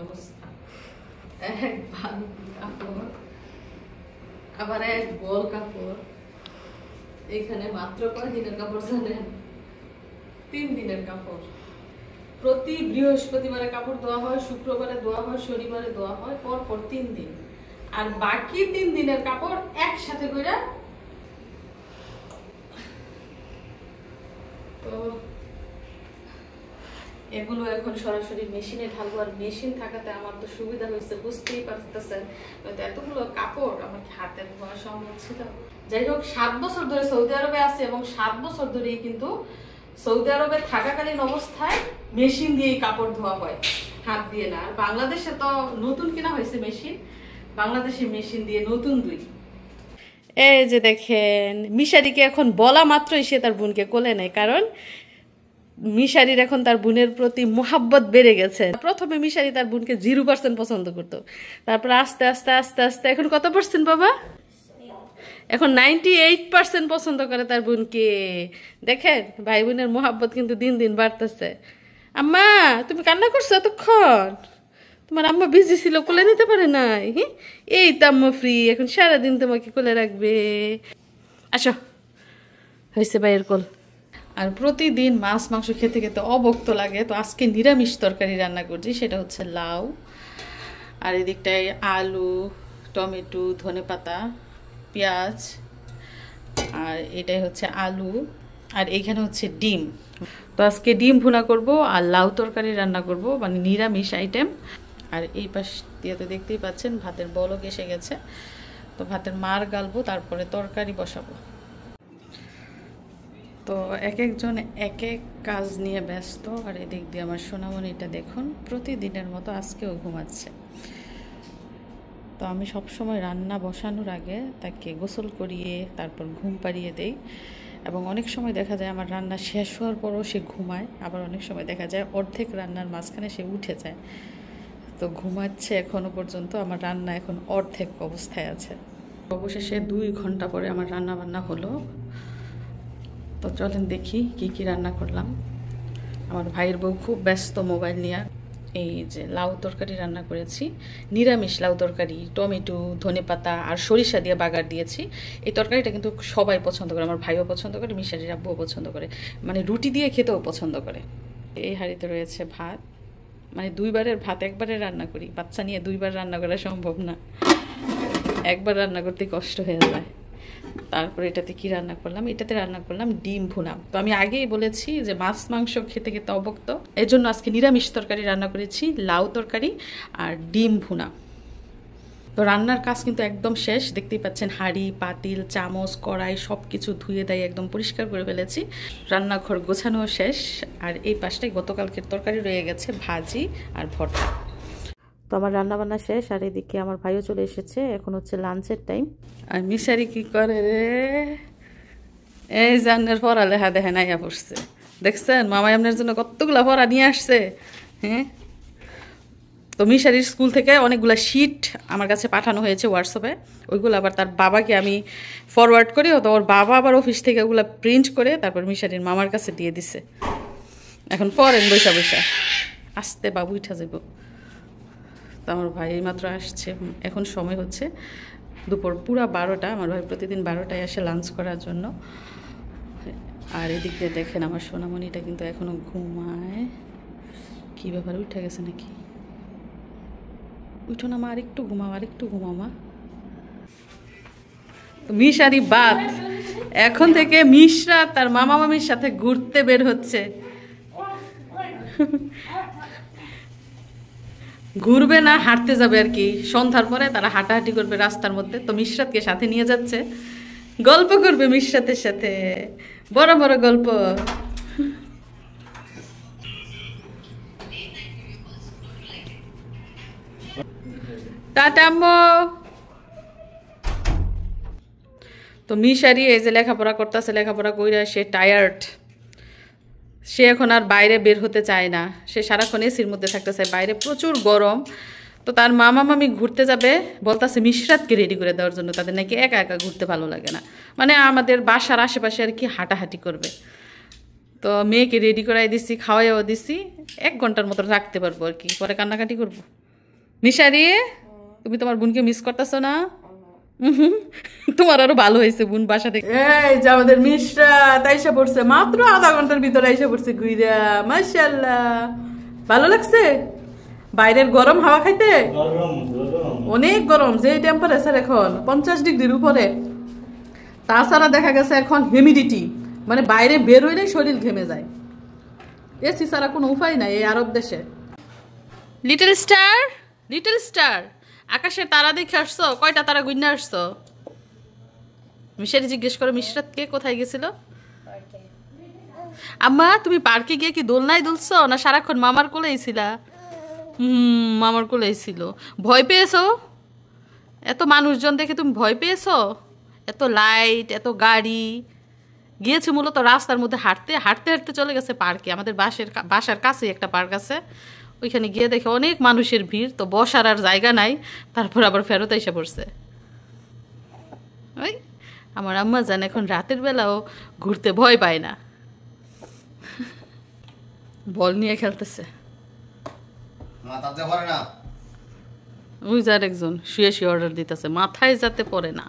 অবস্থা। এক ভালো কাপড়, আবার এক বল কাপড়। এখানে মাত্র কয় দিনের কাপড় জানেন? 3 দিনের কাপড়। প্রতি বৃহস্পতিবারে কাপড় ধোয়া হয়, শুক্রবারে ধোয়া হয়, শনিবারে ধোয়া হয়, পরপর 3 দিন। আর বাকি 3 দিনের কাপড় একসাথে করে তো এগুলো এখন সরাসরি মেশিনে ঢালবো। আর মেশিন থাকাতে আমার তো সুবিধা হয়েছে, বুঝতেই পারতেছেন। এতগুলো কাপড় আমার হাতে ধোয়া সম্ভব ছিল? যাই হোক, 7 বছর ধরে সৌদি আরবে আছে এবং 7 বছর ধরেই কিন্তু সৌদি আরবে থাকাকালীন অবস্থায় মেশিন দিয়েই কাপড় ধোয়া হয়, হাত দিয়ে না। আর বাংলাদেশে তো নতুন কিনা হয়েছে মেশিন, বাংলাদেশে মেশিন দিয়ে নতুন দুই। এই যে দেখেন, মিশারিকে এখন বলা মাত্রই সে তার বোনকে কোলে নেয়, কারণ মিশারির এখন তার বোনের প্রতি মোহাব্বত বেড়ে গেছে। প্রথমে মিশারি তার বোনকে 0% পছন্দ করতো, তারপর আস্তে আস্তে আস্তে আস্তে এখন কত পার্সেন্ট বাবা? এখন 98% পছন্দ করে তার বোনকে। দেখেন ভাই বোনের মোহাব্বত কিন্তু দিন দিন বাড়তেছে। আম্মা তুমি কান্না করছো এতক্ষণ? তোমার আম্মা বিজি ছিল, কোলে নিতে পারে নাই। এই তো আম্মা ফ্রি, এখন সারাদিন তোমাকে কোলে রাখবে। আসো, হয়েছে ভাইয়ের কোল। আর প্রতিদিন মাছ মাংস খেতে খেতে অবক্ত লাগে, তো আজকে নিরামিষ তরকারি রান্না করছি, সেটা হচ্ছে লাউ, আর এদিকটায় আলু, টমেটো, ধনেপাতা, পেঁয়াজ, আর এটাই হচ্ছে আলু, আর এইখানে হচ্ছে ডিম। তো আজকে ডিম ভুনা করব আর লাউ তরকারি রান্না করব, মানে নিরামিষ আইটেম। আর এই পাশ দিয়ে তো দেখতেই পাচ্ছেন ভাতের বলক এসে গেছে, তো ভাতের মার গালবো, তারপরে তরকারি বসাবো। তো এক একজন এক এক কাজ নিয়ে ব্যস্ত। আর এদিক দিয়ে আমার সোনামণিটা দেখুন প্রতিদিনের মতো আজকেও ঘুমাচ্ছে। তো আমি সবসময় রান্না বসানোর আগে তাকে গোসল করিয়ে তারপর ঘুম পাড়িয়ে দেই, এবং অনেক সময় দেখা যায় আমার রান্না শেষ হওয়ার পরও সে ঘুমায়, আবার অনেক সময় দেখা যায় অর্ধেক রান্নার মাঝখানে সে উঠে যায়। তো ঘুমাচ্ছে এখনও পর্যন্ত, আমার রান্না এখন অর্ধেক অবস্থায় আছে। অবশেষে 2 ঘন্টা পরে আমার রান্না বান্না হলো। তো চলেন দেখি কি কি রান্না করলাম। আমার ভাইয়ের বউ খুব ব্যস্ত মোবাইল নিয়ে। এই যে লাউ তরকারি রান্না করেছি, নিরামিষ লাউ তরকারি, টমেটো, ধনেপাতা আর সরিষা দিয়ে বাগার দিয়েছি। এই তরকারিটা কিন্তু সবাই পছন্দ করে, আমার ভাইও পছন্দ করে, মিশারির আব্বুও পছন্দ করে, মানে রুটি দিয়ে খেতেও পছন্দ করে। এই হাঁড়িতে রয়েছে ভাত, মানে 2 বারের ভাত একবারে রান্না করি। বাচ্চা নিয়ে 2 বার রান্না করা সম্ভব না, একবার রান্না করতে কষ্ট হয়ে যায়। তারপরে এটাতে কি রান্না করলাম? এটাতে রান্না করলাম ডিম ভুনা। তো আমি আগেই বলেছি যে মাছ মাংস খেতে খেতে অবক্ত, এর জন্য আজকে নিরামিষ তরকারি রান্না করেছি, লাউ তরকারি আর ডিম ভুনা। তো রান্নার কাজ কিন্তু একদম শেষ, দেখতেই পাচ্ছেন হাঁড়ি, পাতিল, চামচ, কড়াই সব কিছু ধুয়ে দেয় একদম পরিষ্কার করে ফেলেছি। রান্নাঘর গোছানো শেষ। আর এই পাশটায় গতকালকের তরকারি রয়ে গেছে, ভাজি আর ভর্তা। তো আমার রান্নাবান্না শেষ, আর এদিকে আমার ভাইও চলে এসেছে, এখন হচ্ছে লাঞ্চের টাইম। আর মিশারি কি করে রে? এই জানের পড়ালেখা দেখে নাইয়া পড়ছে, দেখছেন মামাই আপনার জন্য কতগুলা পড়া নিয়ে আসছে। হ্যাঁ, তো মিশারির স্কুল থেকে অনেকগুলা শিট আমার কাছে পাঠানো হয়েছে হোয়াটসঅ্যাপে, ওইগুলো আবার তার বাবাকে আমি ফরওয়ার্ড করি, তো ওর বাবা আবার অফিস থেকে ওগুলো প্রিন্ট করে তারপর মিশারির মামার কাছে দিয়ে দিছে। এখন পড়েন বৈশা বৈশা, আসতে বাবু উঠা যাব। তো আমার ভাই এইমাত্র আসছে, এখন সময় হচ্ছে দুপুর পুরা 12টা। আমার ভাই প্রতিদিন 12টায় আসে লাঞ্চ করার জন্য। আর এদিক দিয়ে দেখেন আমার সোনামণিটা কিন্তু এখনও ঘুমায়। কী ব্যাপার, উঠে গেছে নাকি? উঠো না মা, আরেকটু ঘুমাও, আরেকটু ঘুমাও মা। মিশারি বাদ, এখন থেকে মিশরা তার মামা মামির সাথে ঘুরতে বের হচ্ছে। ঘুরবে না, হাঁটতে যাবে আর কি। সন্ধ্যার পরে তারা হাঁটাহাঁটি করবে রাস্তার মধ্যে। তো মিশরাতকে সাথে নিয়ে যাচ্ছে, গল্প করবে মিশরাতের সাথে, বড় বড় গল্প। টাটা আম্মু। তো মিশারি এই যে লেখাপড়া করতেছে, লেখাপড়া কইরা সে টায়ার্ড, সে এখন আর বাইরে বের হতে চায় না, সে সারাক্ষণ এসির মধ্যে থাকতে চায়, বাইরে প্রচুর গরম। তো তার মামা মামি ঘুরতে যাবে, বলতেছে মিশরাতকে রেডি করে দেওয়ার জন্য, তাদের নাকি একা একা ঘুরতে ভালো লাগে না, মানে আমাদের বাসার আশেপাশে আর কি হাঁটাহাঁটি করবে। তো মেয়েকে রেডি করাই দিছি, খাওয়াইও দিছি, 1 ঘন্টার মতো রাখতে পারবো আর কি, পরে কান্নাকাটি করবো। মিশারি, তুমি তোমার বোনকে মিস করতেছো না? তোমার আরো ভালো হয়েছে বোন বাসা থেকে। এই যে আমাদের মিশরা তাইসা পড়ছে, মাত্র আধা ঘন্টার ভিতরে আইসা পড়ছে ঘুইরা। মাশাআল্লাহ, ভালো লাগছে বাইরের গরম হাওয়া খাইতে? অনেক গরম, যে টেম্পারেচার এখন 50 ডিগ্রির উপরে। তাছাড়া দেখা গেছে এখন হিউমিডিটি, মানে বাইরে বের হইলে শরীর ঘেমে যায়। এসি ছাড়া কোনো উপায় নাই এই আরব দেশে। লিটল স্টার, লিটল স্টার, আকাশে তারা দেখে আসছো? কয়টা তারা গুইনা আসছো? মিশারি জিজ্ঞেস করো মিশরাত কে কোথায় গেছিল। আম্মা তুমি পার্কে গিয়ে কি দোলনায় দুলছো না সারাক্ষণ মামার কোলেই ছিলা? মামার কোলেই ছিল। ভয় পেয়েছো? এত মানুষজন দেখে তুমি ভয় পেয়েছো? এত লাইট, এত গাড়ি। গিয়েছি মূলত রাস্তার মধ্যে হাঁটতে হাঁটতে হাঁটতে চলে গেছে পার্কে। আমাদের বাসার কাছেই একটা পার্ক আছে, ওইখানে গিয়ে দেখে অনেক মানুষের ভিড়, তো বসার আর জায়গা নাই। তারপর আবার ফেরত এসে পড়ছে। ওই আমার আম্মা জান এখন রাতের বেলাও ঘুরতে ভয় পায় না। বল নিয়ে খেলতেছে। ওই যার একজন শুয়ে শুয়ে অর্ডার দিতেছে, মাথায় যাতে পড়ে না।